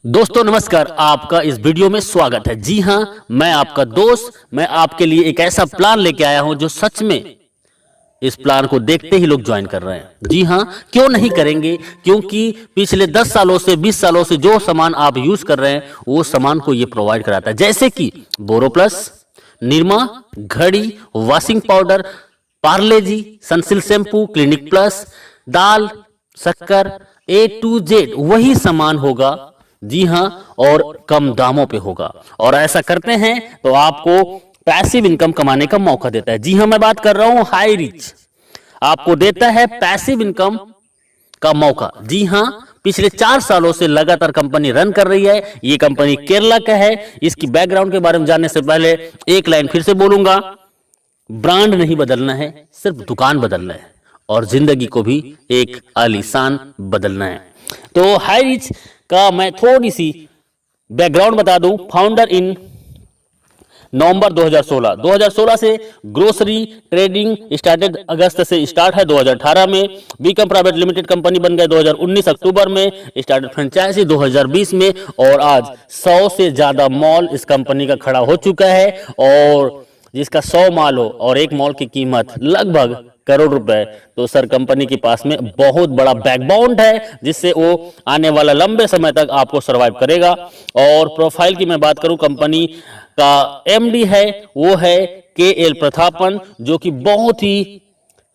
दोस्तों नमस्कार, आपका इस वीडियो में स्वागत है। जी हां, मैं आपका दोस्त, मैं आपके लिए एक ऐसा प्लान लेके आया हूं जो सच में इस प्लान को देखते ही लोग ज्वाइन कर रहे हैं। जी हां, क्यों नहीं करेंगे? क्योंकि पिछले 10 सालों से 20 सालों से जो सामान आप यूज कर रहे हैं वो सामान को ये प्रोवाइड कराता है, जैसे कि बोरोप्लस, निरमा, घड़ी, वॉशिंग पाउडर, पार्ले जी, सनसिल्क शैम्पू, क्लिनिक प्लस, दाल, शक्कर, A to Z वही सामान होगा। जी हां, और कम दामों पे होगा। और ऐसा करते हैं तो आपको पैसिव इनकम कमाने का मौका देता है। जी हां, मैं बात कर रहा हूं हाई रिच, आपको देता है पैसिव इनकम का मौका। जी हां, पिछले 4 सालों से लगातार कंपनी रन कर रही है। ये कंपनी केरला का है। इसकी बैकग्राउंड के बारे में जानने से पहले एक लाइन फिर से बोलूंगा, ब्रांड नहीं बदलना है, सिर्फ दुकान बदलना है और जिंदगी को भी एक आलीशान बदलना है। तो हाई रिच का मैं थोड़ी सी बैकग्राउंड बता दूं। फाउंडर इन नवंबर 2016 से ग्रोसरी ट्रेडिंग स्टार्टेड, अगस्त से स्टार्ट है। 2018 में बीकम प्राइवेट लिमिटेड कंपनी बन गए। 2019 अक्टूबर में स्टार्टेड फ्रेंचाइजी 2020 में, और आज 100 से ज्यादा मॉल इस कंपनी का खड़ा हो चुका है। और जिसका 100 मॉल हो और एक मॉल की कीमत लगभग करोड़ रुपए, तो सर कंपनी के पास में बहुत बड़ा बैकबोन है जिससे वो आने वाला लंबे समय तक आपको सरवाइव करेगा। और प्रोफाइल की मैं बात करूं, कंपनी का एमडी है वो है KL प्रतापन, जो कि बहुत ही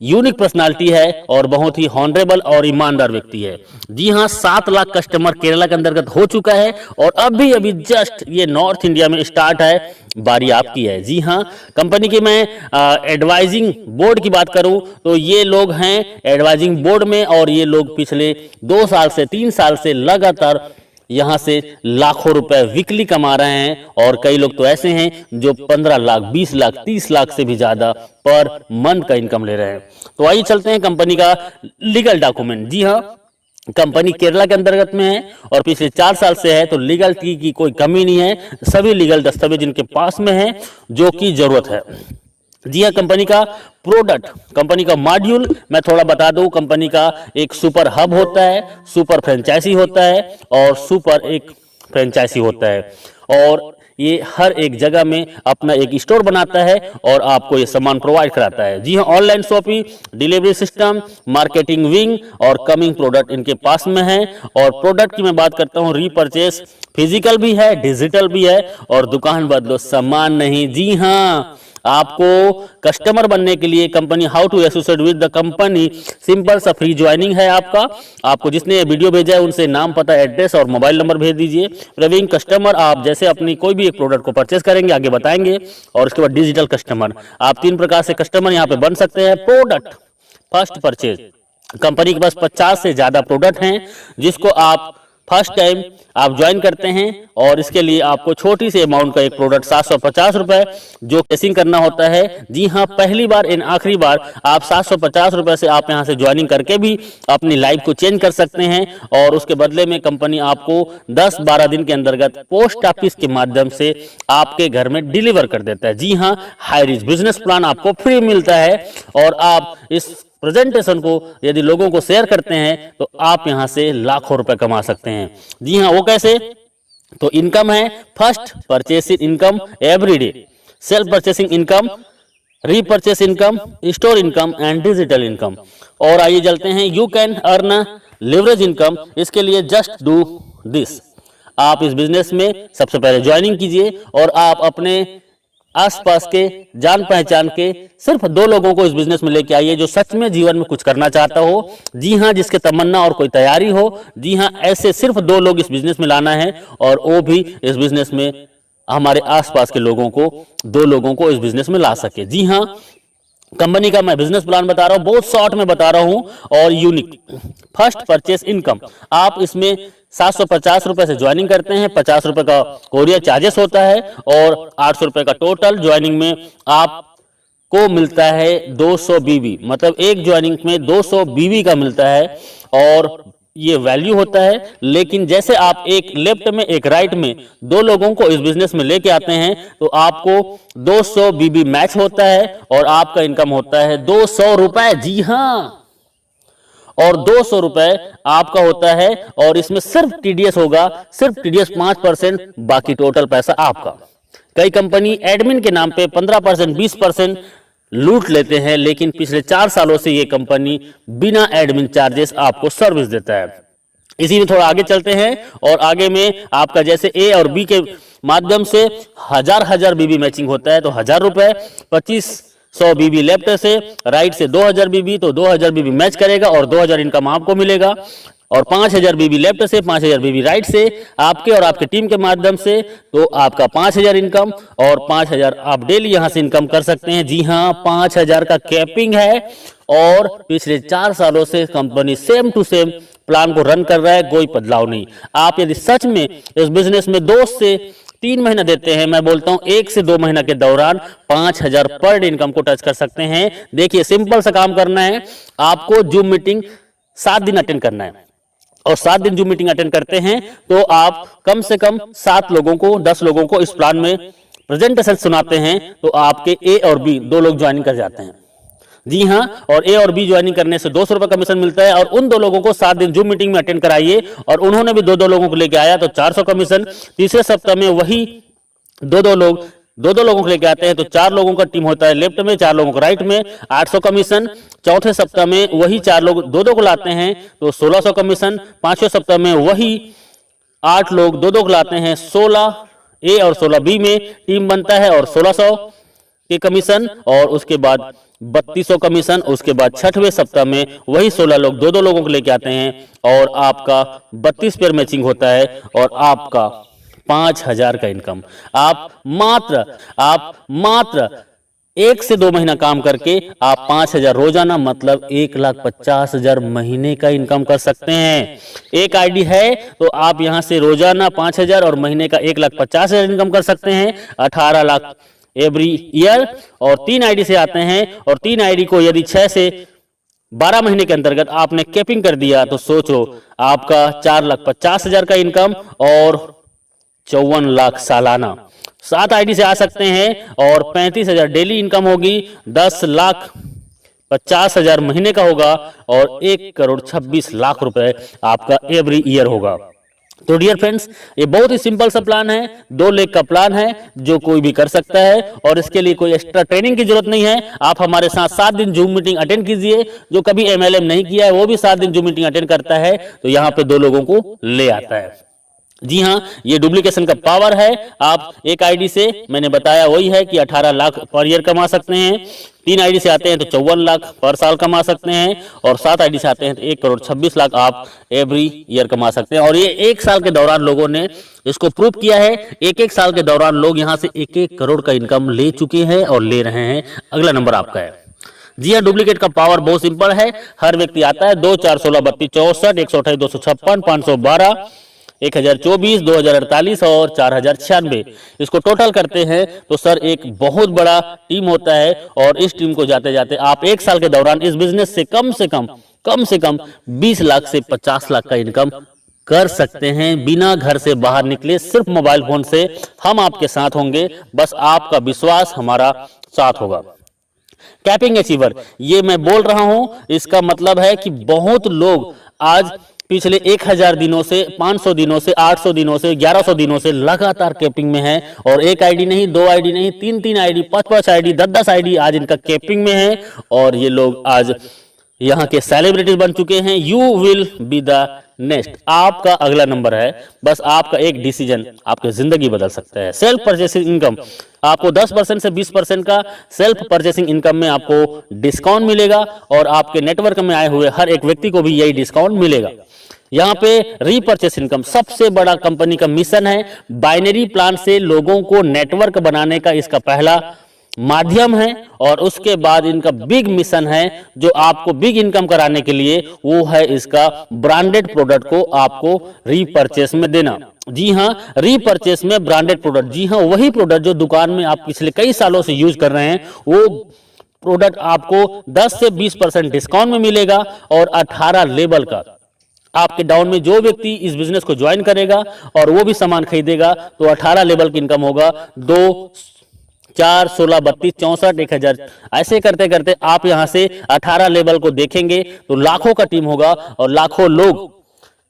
यूनिक पर्सनालिटी है और बहुत ही हॉनरेबल और ईमानदार व्यक्ति है। जी हां, 7 लाख कस्टमर केरला के अंतर्गत हो चुका है और अभी अभी जस्ट ये नॉर्थ इंडिया में स्टार्ट है, बारी आपकी है। जी हां, कंपनी की मैं एडवाइजिंग बोर्ड की बात करूं तो ये लोग हैं एडवाइजिंग बोर्ड में, और ये लोग पिछले 2 साल से 3 साल से लगातार यहां से लाखों रुपए वीकली कमा रहे हैं। और कई लोग तो ऐसे हैं जो 15 लाख, 20 लाख, 30 लाख से भी ज्यादा पर मंथ का इनकम ले रहे हैं। तो आइए चलते हैं कंपनी का लीगल डॉक्यूमेंट। जी हां, कंपनी केरला के अंतर्गत में है और पिछले 4 साल से है, तो लीगल की कोई कमी नहीं है। सभी लीगल दस्तावेज इनके पास में है जो कि जरूरत है। जी हाँ, कंपनी का प्रोडक्ट, कंपनी का मॉड्यूल मैं थोड़ा बता दूं। कंपनी का एक सुपर हब होता है, सुपर फ्रेंचाइजी होता है और सुपर एक फ्रेंचाइजी होता है, और ये हर एक जगह में अपना एक स्टोर बनाता है और आपको ये सामान प्रोवाइड कराता है। जी हाँ, online shopping, delivery system, marketing wing और कमिंग प्रोडक्ट इनके पास में है। और प्रोडक्ट की मैं बात करता हूँ, रीपरचेस फिजिकल भी है, डिजिटल भी है, और दुकान बदलो सामान नहीं। जी हाँ, आपको कस्टमर बनने के लिए company how to associate with the company, simple सा फ्री ज्वाइनिंग है आपको जिसने ये वीडियो भेजा है उनसे नाम, पता, एड्रेस और मोबाइल नंबर भेज दीजिए। प्रवीण कस्टमर, आप जैसे अपनी कोई भी एक प्रोडक्ट को परचेस करेंगे आगे बताएंगे। और उसके बाद डिजिटल कस्टमर, आप 3 प्रकार से कस्टमर यहाँ पे बन सकते हैं। प्रोडक्ट फर्स्ट परचेज, कंपनी के पास 50 से ज्यादा प्रोडक्ट हैं जिसको आप फर्स्ट टाइम आप ज्वाइन करते हैं, और इसके लिए आपको छोटी सी अमाउंट का एक प्रोडक्ट 750 रुपए जो कैशिंग करना होता है। जी हाँ, पहली बार इन आखिरी बार आप 750 रुपए से आप यहां से ज्वाइनिंग करके भी अपनी लाइफ को चेंज कर सकते हैं। और उसके बदले में कंपनी आपको 10-12 दिन के अंतर्गत पोस्ट ऑफिस के माध्यम से आपके घर में डिलीवर कर देता है। जी हाँ, हाई रिच बिजनेस प्लान आपको फ्री मिलता है, और आप इस प्रेजेंटेशन को यदि लोगों को शेयर करते हैं तो आप यहां से लाखों रुपए कमा सकते हैं। जी हां, वो कैसे? तो इनकम है first purchasing income everyday, self purchasing income, repurchase income, store income and digital income. और आइए चलते हैं, you can earn leverage income. इसके लिए जस्ट डू दिस, आप इस बिजनेस में सबसे पहले ज्वाइनिंग कीजिए और आप अपने आसपास के जान पहचान के सिर्फ 2 लोगों को इस बिजनेस में लेके आइए जो सच में जीवन में कुछ करना चाहता हो। जी हां, जिसके तमन्ना और कोई तैयारी हो। जी हां, ऐसे सिर्फ 2 लोग इस बिजनेस में लाना है, और वो भी इस बिजनेस में हमारे आसपास के लोगों को, 2 लोगों को इस बिजनेस में ला सके। जी हां, कंपनी का मैं बिजनेस प्लान बता रहा हूं, बहुत शॉर्ट में बता रहा हूं और यूनिक। फर्स्ट परचेस इनकम, आप इसमें 750 रुपए से ज्वाइनिंग करते हैं, 50 रुपए का कोरियर चार्जेस होता है और 800 रुपए का टोटल ज्वाइनिंग में आपको मिलता है 200 बीबी, मतलब एक ज्वाइनिंग में 200 बीबी का मिलता है, और ये वैल्यू होता है। लेकिन जैसे आप एक लेफ्ट में एक राइट में 2 लोगों को इस बिजनेस में लेके आते हैं तो आपको 200 बीबी मैच होता है और आपका इनकम होता है 200 रुपए। जी हां, और 200 रुपए आपका होता है, और इसमें सिर्फ टीडीएस होगा, सिर्फ टीडीएस 5%, बाकी टोटल पैसा आपका। कई कंपनी एडमिन के नाम पे 15%, 20% लूट लेते हैं, लेकिन पिछले 4 सालों से ये कंपनी बिना एडमिन चार्जेस आपको सर्विस देता है। इसी में थोड़ा आगे चलते हैं, और आगे में आपका जैसे ए और बी के माध्यम से हजार बीबी मैचिंग होता है, तो 1000 रुपए, 2500 बीबी लेफ्ट से, राइट से 2000 बीबी, तो 2000 बीबी मैच करेगा और 2000 इनकम आपको मिलेगा। और 5000 बीबी लेफ्ट से, 5000 बीबी राइट से, आपके और आपके टीम के माध्यम से, तो आपका 5000 इनकम, और 5000 आप डेली यहां से इनकम कर सकते हैं। जी हां, 5000 का कैपिंग है, और पिछले 4 सालों से company same to same plan को रन कर रहा है, कोई बदलाव नहीं। आप यदि सच में इस बिजनेस में 2 से 3 महीना देते हैं, मैं बोलता हूं 1 से 2 महीना के दौरान 5000 पर डे इनकम को टच कर सकते हैं। देखिए, सिंपल सा काम करना है, आपको जूम मीटिंग 7 दिन अटेंड करना है, और 7 दिन जूम मीटिंग अटेंड करते हैं तो आप कम से कम 7 लोगों को, 10 लोगों को इस प्लान में प्रेजेंटेशन सुनाते हैं, तो आपके ए और बी 2 लोग ज्वाइनिंग कर जाते हैं। जी हां, और ए और बी ज्वाइनिंग करने से 200 रुपए कमीशन मिलता है, और उन 2 लोगों को 7 दिन जूम मीटिंग में अटेंड कराइए, और उन्होंने भी 2-2 लोगों को लेकर आया तो 400 कमीशन। तीसरे सप्ताह में वही 2-2 लोगों को लेके आते हैं, तो 4 लोगों का टीम होता है लेफ्ट में, 4 लोगों का राइट में, 800 कमीशन। चौथे सप्ताह में वही 4 लोग 2-2 को लाते हैं, तो 1600 कमीशन। 5वें सप्ताह में वही 8 लोग 2-2 को लाते हैं, 16 ए और 16 बी में टीम बनता है, और 1600 के कमीशन, और उसके बाद 3200 कमीशन। उसके बाद 6वें सप्ताह में वही 16 लोग 2-2 लोगों को लेके आते हैं, और आपका 32 पेयर मैचिंग होता है, और आपका 5000 का इनकम। आप मात्र 1 से 2 महीना काम करके आप 5000 रोजाना, मतलब 1,50,000 महीने का इनकम कर सकते हैं। एक आईडी है तो आप यहां से रोजाना 5000 और महीने का 1,50,000 इनकम कर सकते हैं, 18 लाख एवरी ईयर। और 3 आईडी से आते हैं, और 3 आईडी को यदि 6 से 12 महीने के अंतर्गत आपने कैपिंग कर दिया, तो सोचो आपका 4,50,000 का इनकम और 54 लाख सालाना। 7 आईडी से आ सकते हैं, और 35,000 डेली इनकम होगी, 10,50,000 महीने का होगा, और 1,26,00,000 रुपए आपका एवरी ईयर होगा। तो डियर फ्रेंड्स, ये बहुत ही सिंपल सा प्लान है, 2 लेख का प्लान है, जो कोई भी कर सकता है, और इसके लिए कोई एक्स्ट्रा ट्रेनिंग की जरूरत नहीं है। आप हमारे साथ 7 दिन जूम मीटिंग अटेंड कीजिए। जो कभी एमएलएम नहीं किया है वो भी 7 दिन जूम मीटिंग अटेंड करता है, तो यहाँ पे 2 लोगों को ले आता है। जी हां, ये डुप्लीकेशन का पावर है। आप एक आईडी से, मैंने बताया वही है कि 18 लाख पर ईयर कमा सकते हैं। 3 आईडी से आते हैं तो 54 लाख पर साल कमा सकते हैं, और 7 आईडी से आते हैं तो 1,26,00,000 आप एवरी ईयर कमा सकते हैं। और ये 1 साल के दौरान लोगों ने इसको प्रूव किया है। 1-1 साल के दौरान लोग यहाँ से 1-1 करोड़ का इनकम ले चुके हैं और ले रहे हैं। अगला नंबर आपका है। जी हाँ, डुप्लीकेट का पावर बहुत सिंपल है। हर व्यक्ति आता है 2, 4, 16, 32, 64, 128, 256, 512, 1024, 2048 और 4096। इसको टोटल करते हैं तो सर एक बहुत बड़ा टीम होता है, और इस टीम को जाते जाते आप 1 साल के दौरान इस बिजनेस से कम से कम 20 लाख से 50 लाख का इनकम कर सकते हैं, बिना घर से बाहर निकले, सिर्फ मोबाइल फोन से। हम आपके साथ होंगे, बस आपका विश्वास हमारा साथ होगा। कैपिंग अचीवर, ये मैं बोल रहा हूं, इसका मतलब है कि बहुत लोग आज पिछले 1000 दिनों से, 500 दिनों से, 800 दिनों से, 1100 दिनों से लगातार कैपिंग में है, और 1 आईडी नहीं, 2 आईडी नहीं, 3-3 आईडी, 5-5 आईडी, 10-10 आईडी आज इनका कैपिंग में है, और ये लोग आज यहाँ के सेलिब्रिटी बन चुके हैं। You will be the next, आपका अगला नंबर है। बस आपका एक डिसीजन आपकी जिंदगी बदल सकता है। सेल्फ परचेसिंग इनकम, आपको 10% से 20% का सेल्फ परचेसिंग इनकम में आपको डिस्काउंट मिलेगा, और आपके नेटवर्क में आए हुए हर एक व्यक्ति को भी यही डिस्काउंट मिलेगा। यहाँ पे रीपर्चेस इनकम सबसे बड़ा कंपनी का मिशन है। बाइनरी प्लान से लोगों को नेटवर्क बनाने का इसका पहला माध्यम है, और उसके बाद इनका बिग मिशन है जो आपको बिग इनकम कराने के लिए, वो है इसका ब्रांडेड प्रोडक्ट को आपको रीपर्चेस में देना। जी हां, रीपर्चेस में ब्रांडेड प्रोडक्ट, जी हां, वही प्रोडक्ट जो दुकान में आप पिछले कई सालों से यूज कर रहे हैं, वो प्रोडक्ट आपको 10 से 20% डिस्काउंट में मिलेगा, और 18 लेवल का आपके डाउन में जो व्यक्ति इस बिजनेस को ज्वाइन करेगा और वो भी सामान खरीदेगा, तो 18 लेवल की इनकम होगा। 2 4, 16, 32, 64, 1000 ऐसे करते करते आप यहां से 18 लेवल को देखेंगे तो लाखों का टीम होगा और लाखों लोग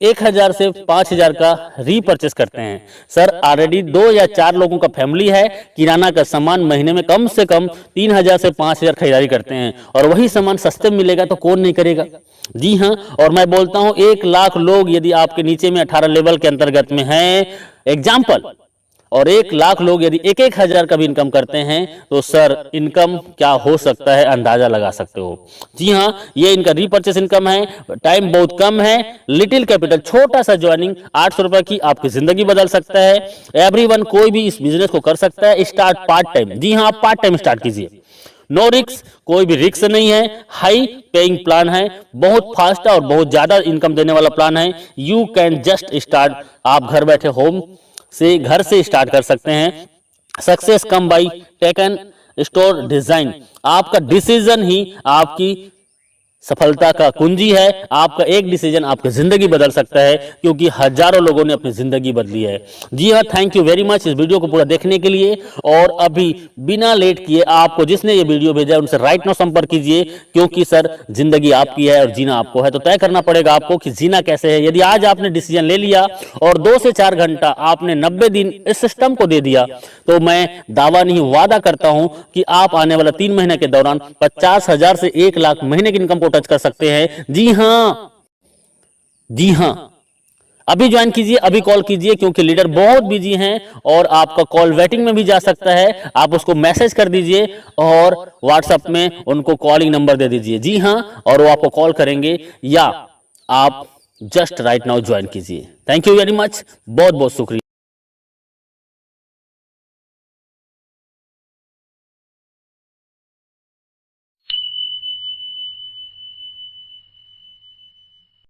1000 से 5000 का रीपरचेस करते हैं। सर ऑलरेडी 2 या 4 लोगों का फैमिली है, किराना का सामान महीने में कम से कम 3000 से 5000 खरीदारी करते हैं और वही सामान सस्ते में मिलेगा तो कौन नहीं करेगा। जी हाँ, और मैं बोलता हूं 1 लाख लोग यदि आपके नीचे में 18 लेवल के अंतर्गत में हैं एग्जाम्पल, और 1 लाख लोग यदि 1-1000 का भी इनकम करते हैं तो सर इनकम क्या हो सकता है अंदाजा लगा सकते हो। जी हाँ, ये इनका रीपरचेस इनकम है, टाइम बहुत कम है, लिटिल कैपिटल, छोटा सा ज्वाइनिंग 800 रुपए की आपकी जिंदगी बदल सकता है। एवरीवन कोई भी इस बिजनेस को कर सकता है, स्टार्ट पार्ट टाइम। जी हाँ, आप पार्ट टाइम स्टार्ट कीजिए, नो रिक्स, कोई भी रिक्स नहीं है, हाई पेइंग प्लान है, बहुत फास्ट और बहुत ज्यादा इनकम देने वाला प्लान है। यू कैन जस्ट स्टार्ट, आप घर बैठे होम से घर से स्टार्ट कर सकते हैं। Success come by taken store design, आपका डिसीजन ही आपकी सफलता का कुंजी है। आपका एक डिसीजन आपकी जिंदगी बदल सकता है, क्योंकि हजारों लोगों ने अपनी जिंदगी बदली है। जी हाँ, थैंक यू वेरी मच इस वीडियो को पूरा देखने के लिए। और अभी बिना लेट किए आपको जिसने ये वीडियो भेजा है उनसे राइट नाउ संपर्क कीजिए, क्योंकि सर जिंदगी आपकी है और जीना आपको है, तो तय करना पड़ेगा आपको कि जीना कैसे है। यदि आज आपने डिसीजन ले लिया और 2 से 4 घंटा आपने 90 दिन इस सिस्टम को दे दिया, तो मैं दावा नहीं वादा करता हूं कि आप आने वाला 3 महीने के दौरान 50,000 से 1 लाख महीने की इनकम को टच कर सकते हैं। जी हां, जी हां, अभी ज्वाइन कीजिए, अभी कॉल कीजिए, क्योंकि लीडर बहुत बिजी हैं और आपका कॉल वेटिंग में भी जा सकता है। आप उसको मैसेज कर दीजिए और व्हाट्सएप में उनको कॉलिंग नंबर दे दीजिए। जी हां, और वो आपको कॉल करेंगे, या आप जस्ट राइट नाउ ज्वाइन कीजिए। थैंक यू वेरी मच, बहुत बहुत शुक्रिया।